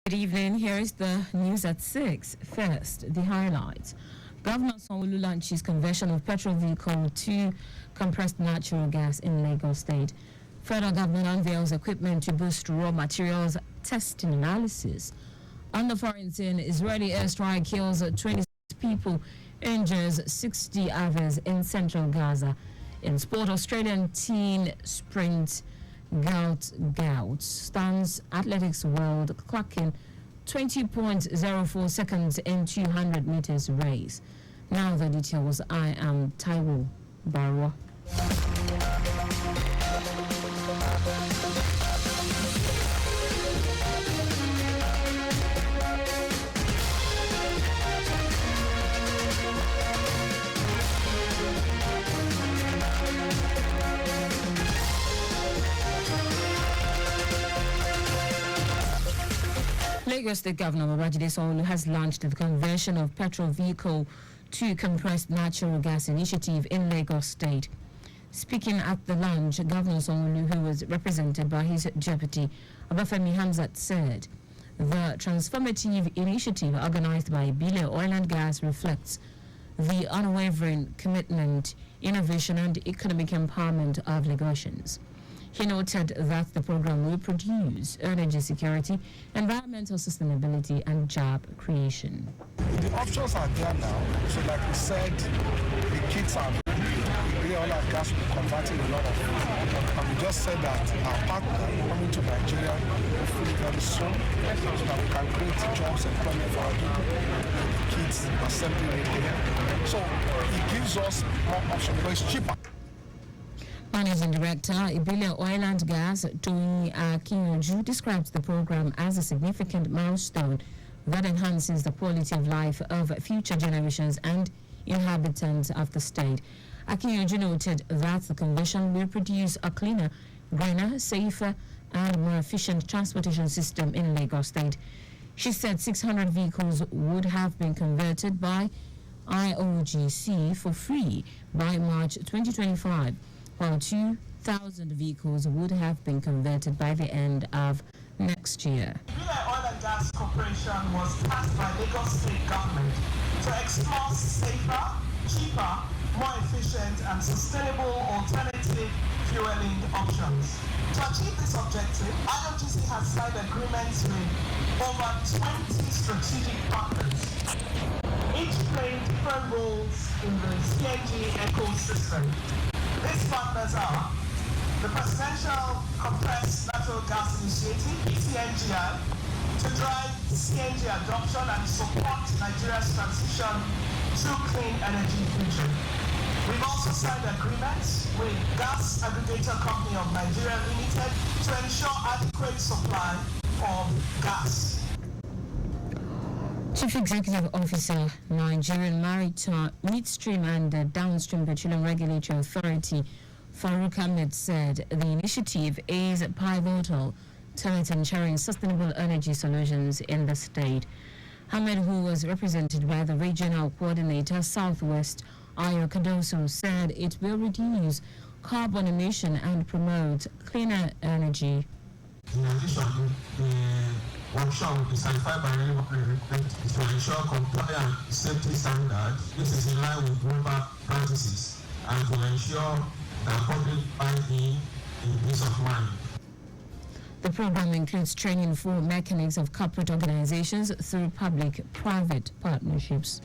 Good evening. Here is the news at 6. First, the highlights. Governor Sanwo-Olu launches conversion of petrol vehicle to compressed natural gas in Lagos State. Federal government unveils equipment to boost raw materials testing analysis. On the foreign scene, Israeli airstrike kills 26 people, injures 60 others in central Gaza. In sport, Australian teen sprint gout stands athletics world clocking 20.04 seconds in 200 meters race. Now the details. I am Taiwo Baruwa. Lagos State Governor Babajide Sanwo-Olu has launched the conversion of petrol vehicle to compressed natural gas initiative in Lagos State. Speaking at the launch, Governor Sanwo-Olu, who was represented by his deputy, Obafemi Hamzat, said the transformative initiative organized by Ibile Oil and Gas reflects the unwavering commitment, innovation and economic empowerment of Lagosians. He noted that the program will produce energy security, environmental sustainability, and job creation. The options are there now. So like we said, the kits are really oil and gas will be converting a lot of it. And we just said that our partner coming to Nigeria hopefully very soon so that we can create jobs and employment for our people. The kits assembly there. So it gives us more options because it's cheaper. Managing Director, Ibile Oil and Gas, Tony Akinyoju, describes the program as a significant milestone that enhances the quality of life of future generations and inhabitants of the state. Akinyoju noted that the conversion will produce a cleaner, greener, safer, and more efficient transportation system in Lagos State. She said 600 vehicles would have been converted by IOGC for free by March 2025. While 2,000 vehicles would have been converted by the end of next year. Ibile Oil and Gas Corporation was tasked by Lagos State government to explore safer, cheaper, more efficient and sustainable alternative fueling options. To achieve this objective, IOGC has signed agreements with over 20 strategic partners, each playing different roles in the CNG ecosystem. These partners are the Presidential Compressed Natural Gas Initiative, PCNGI, to drive CNG adoption and support Nigeria's transition to clean energy future. We've also signed agreements with Gas Aggregator Company of Nigeria Limited to ensure adequate supply of gas. Chief Executive Officer, Nigerian Maritime, Midstream and Downstream Petroleum Regulatory Authority, Farouk Ahmed, said the initiative is pivotal to ensuring sustainable energy solutions in the state. Ahmed, who was represented by the Regional Coordinator Southwest, Ayo Kadoso, said it will reduce carbon emission and promote cleaner energy. In addition, the workshop will be certified by to ensure compliance with safety standards. This is in line with global practices and to ensure that public buy-in in peace of mind. The program includes training for mechanics of corporate organizations through public-private partnerships.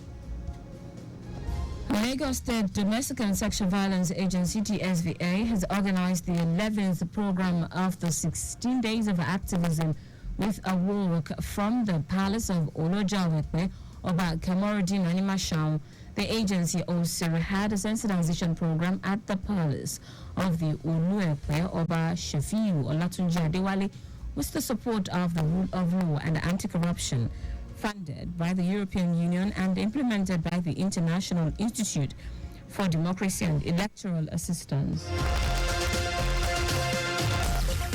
Lagos State Domestic and Sexual Violence Agency, TSVA, has organized the 11th program of the 16 days of activism with a walk from the Palace of Olojawekwe about Kamorudin Animasham. The agency also had a sensitization program at the Palace of the Oluekwe Oba Shafiu Olatunji Adewale with the support of the Rule of Law and Anti-Corruption, funded by the European Union and implemented by the International Institute for Democracy and Electoral Assistance.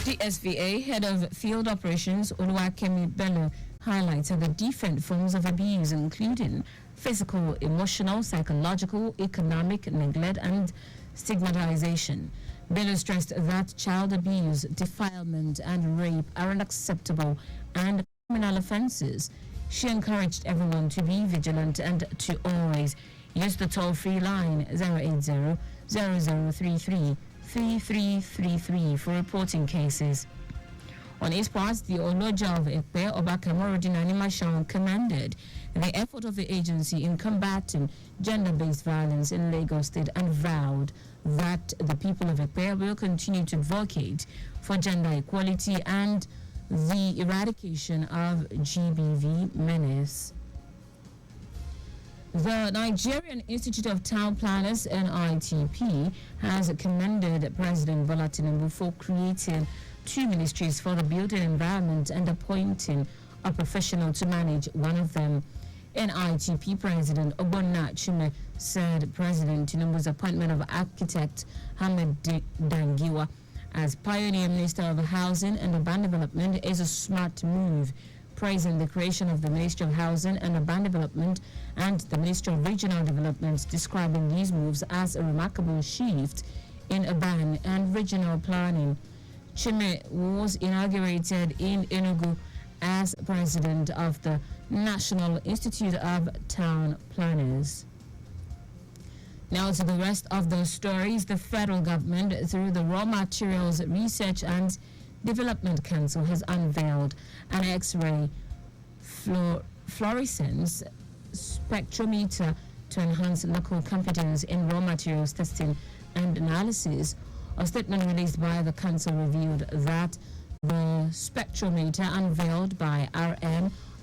The SVA head of field operations, Oluwakemi Bello, highlighted the different forms of abuse, including physical, emotional, psychological, economic, neglect, and stigmatization. Bello stressed that child abuse, defilement, and rape are unacceptable and criminal offences. She encouraged everyone to be vigilant and to always use the toll-free line 080-0033-3333 for reporting cases. On his part, the Oloja of Ekpe, Obakamorudin Animashaun, commended the effort of the agency in combating gender-based violence in Lagos State and vowed that the people of Ekpe will continue to advocate for gender equality and the eradication of GBV menace. The Nigerian Institute of Town Planners, NITP, has commended President Bola Tinubu for creating 2 ministries for the building environment and appointing a professional to manage one of them. NITP President Ogbonna Chime said President Tinubu's appointment of architect Ahmed Dangiwa as Pioneer Minister of Housing and Urban Development is a smart move, praising the creation of the Ministry of Housing and Urban Development and the Ministry of Regional Development, describing these moves as a remarkable shift in urban and regional planning. Chime was inaugurated in Enugu as president of the National Institute of Town Planners. Now to the rest of the stories. The federal government, through the Raw Materials Research and Development Council, has unveiled an X-ray fluorescence spectrometer to enhance local competence in raw materials testing and analysis. A statement released by the council revealed that the spectrometer unveiled by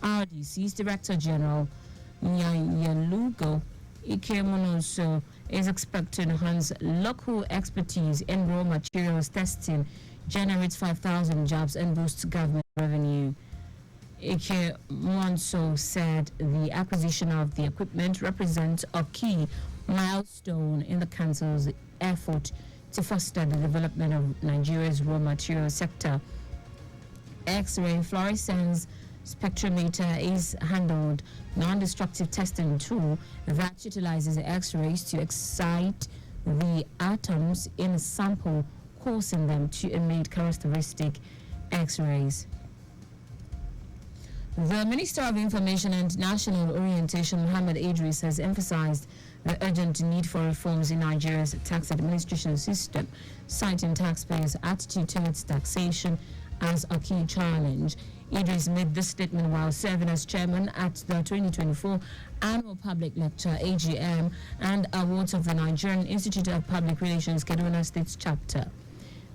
RDC's Director General Nyanyelugo Ikemonoso is expected to enhance local expertise in raw materials testing, generates 5,000 jobs and boosts government revenue. Ikemonoso said the acquisition of the equipment represents a key milestone in the council's effort to foster the development of Nigeria's raw materials sector. X-ray fluorescence spectrometer is handled non-destructive testing tool that utilizes X-rays to excite the atoms in a sample, causing them to emit characteristic X-rays. The Minister of Information and National Orientation, Mohammed Idris, has emphasized the urgent need for reforms in Nigeria's tax administration system, citing taxpayers' attitude towards taxation as a key challenge. Idris made this statement while serving as chairman at the 2024 Annual Public Lecture, AGM, and Awards of the Nigerian Institute of Public Relations, Kaduna State Chapter.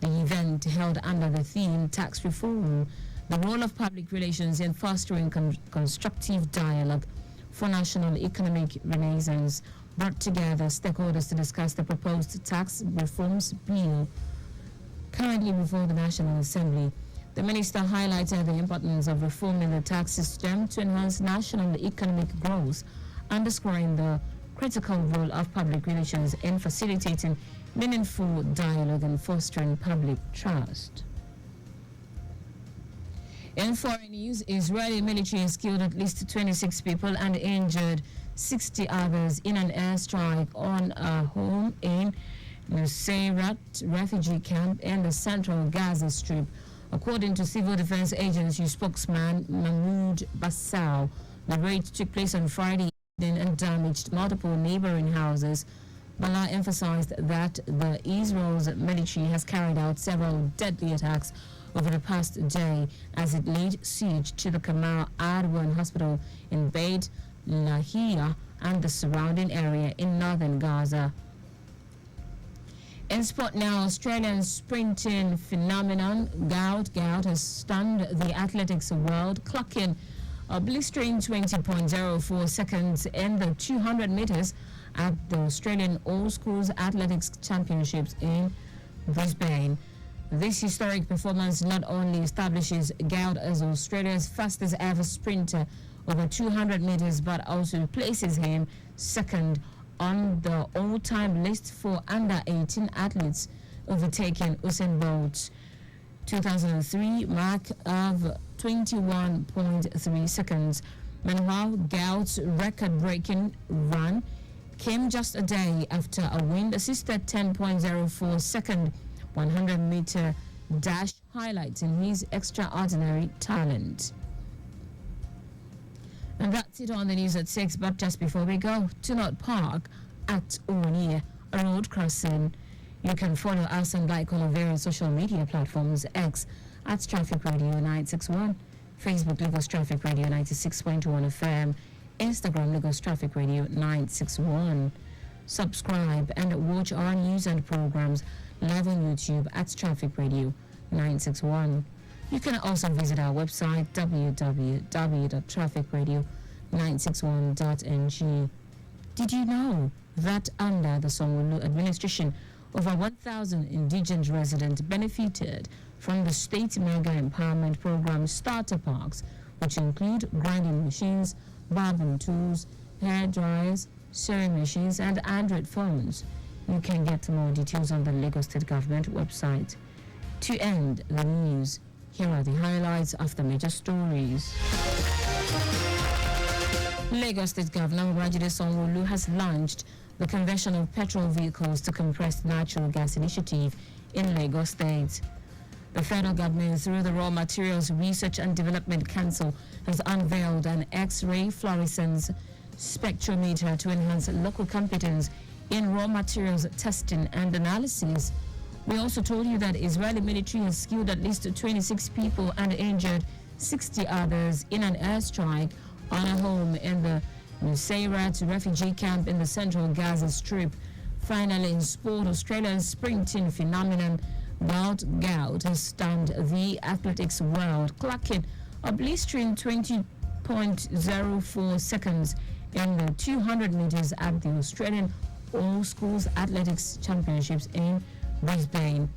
The event, held under the theme Tax Reform, the role of public relations in fostering constructive dialogue for national economic renaissance, brought together stakeholders to discuss the proposed tax reforms bill currently before the National Assembly. The minister highlighted the importance of reforming the tax system to enhance national economic growth, underscoring the critical role of public relations in facilitating meaningful dialogue and fostering public trust. In foreign news, Israeli military has killed at least 26 people and injured 60 others in an airstrike on a home in Nuseirat refugee camp in the central Gaza Strip. According to Civil Defense Agency spokesman Mahmoud Bassau, the raid took place on Friday evening and damaged multiple neighboring houses. Bala emphasized that the Israel's military has carried out several deadly attacks over the past day as it laid siege to the Kamal Adwan Hospital in Beit Lahia and the surrounding area in northern Gaza. In sport now, Australian sprinting phenomenon Gout has stunned the athletics world, clocking a blistering 20.04 seconds in the 200 meters at the Australian All Schools Athletics Championships in Brisbane. This historic performance not only establishes Gout as Australia's fastest ever sprinter over 200 meters, but also places him second on the all-time list for under-18 athletes, overtaking Usain Bolt's 2003 mark of 21.3 seconds. Meanwhile, Gout's record-breaking run came just a day after a wind-assisted 10.04 second 100-meter dash, highlighting his extraordinary talent. And that's it on the news at 6. But just before we go, do not park at or near a road crossing. You can follow us and like on our various social media platforms: X at Traffic Radio 961, Facebook Lagos Traffic Radio 96.1 FM, Instagram Lagos Traffic Radio 961. Subscribe and watch our news and programs live on YouTube at Traffic Radio 961. You can also visit our website www.trafficradio961.ng. Did you know that under the Sanwo-Olu administration, over 1,000 indigenous residents benefited from the state mega empowerment program starter parks, which include grinding machines, barbing tools, hair dryers, sewing machines, and Android phones? You can get more details on the Lagos State Government website. To end the news, here are the highlights of the major stories. Lagos State Governor Babajide Sanwo-Olu has launched the conversion of petrol vehicles to compressed natural gas initiative in Lagos State. The federal government, through the Raw Materials Research and Development Council, has unveiled an X-ray fluorescence spectrometer to enhance local competence in raw materials testing and analysis. We also told you that Israeli military has killed at least 26 people and injured 60 others in an airstrike on a home in the Nusayrat refugee camp in the central Gaza Strip. Finally, in sport, Australia's sprinting phenomenon Bout Gout has stunned the athletics world, clocking a blistering 20.04 seconds in the 200 meters at the Australian All Schools Athletics Championships in Brisbane.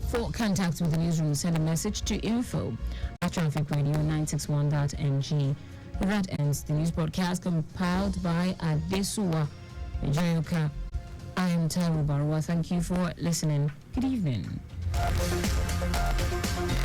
For contacts with the newsroom, send a message to info@trafficradio961.ng. That ends the news broadcast compiled by Adesuwa Joyoka. I am Taiwo Baruwa. Thank you for listening. Good evening.